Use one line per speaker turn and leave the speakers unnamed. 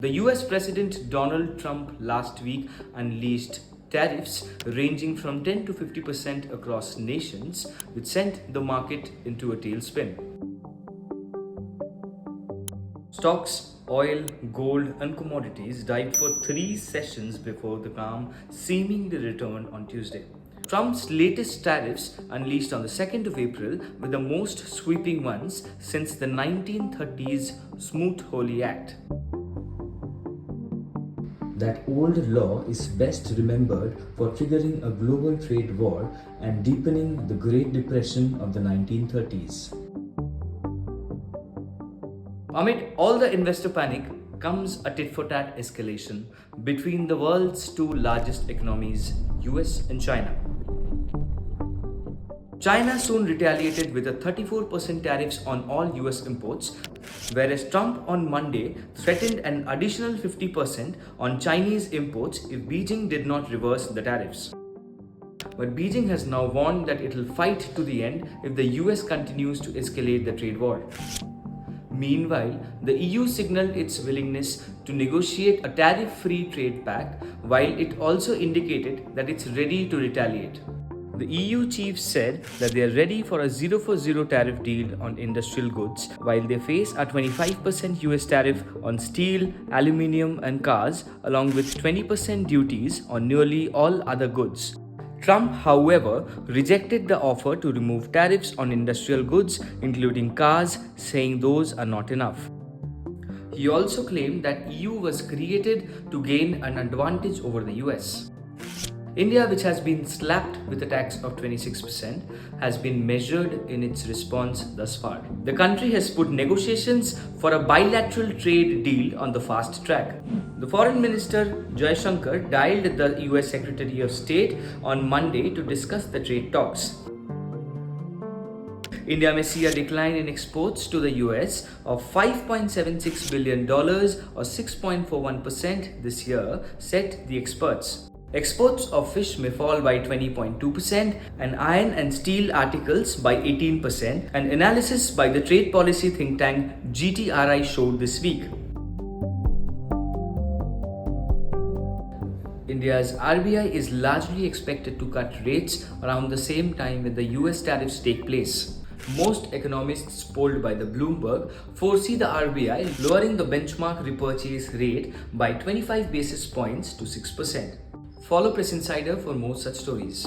The US President Donald Trump last week unleashed tariffs ranging from 10 to 50% across nations, which sent the market into a tailspin. Stocks, oil, gold, and commodities dived for 3 sessions before the calm seemingly returned on Tuesday. Trump's latest tariffs unleashed on the 2nd of April were the most sweeping ones since the 1930s Smoot-Hawley Act.
That old law is best remembered for triggering a global trade war and deepening the Great Depression of the 1930s.
Amid all the investor panic comes a tit-for-tat escalation between the world's two largest economies, US and China. China soon retaliated with a 34% tariffs on all US imports, whereas Trump on Monday threatened an additional 50% on Chinese imports if Beijing did not reverse the tariffs. But Beijing has now warned that it will fight to the end if the US continues to escalate the trade war. Meanwhile, the EU signaled its willingness to negotiate a tariff-free trade pact, while it also indicated that it's ready to retaliate. The EU chiefs said that they are ready for a 0-for-0 tariff deal on industrial goods, while they face a 25% US tariff on steel, aluminium, and cars, along with 20% duties on nearly all other goods. Trump, however, rejected the offer to remove tariffs on industrial goods, including cars, saying those are not enough. He also claimed that EU was created to gain an advantage over the US. India, which has been slapped with a tax of 26%, has been measured in its response thus far. The country has put negotiations for a bilateral trade deal on the fast track. The Foreign Minister Jaishankar dialed the US Secretary of State on Monday to discuss the trade talks. India may see a decline in exports to the US of $5.76 billion or 6.41% this year, said the experts. Exports of fish may fall by 20.2% and iron and steel articles by 18%, an analysis by the trade policy think tank GTRI showed this week. India's RBI is largely expected to cut rates around the same time when the US tariffs take place. Most economists polled by the Bloomberg foresee the RBI lowering the benchmark repurchase rate by 25 basis points to 6%. Follow Press Insider for more such stories.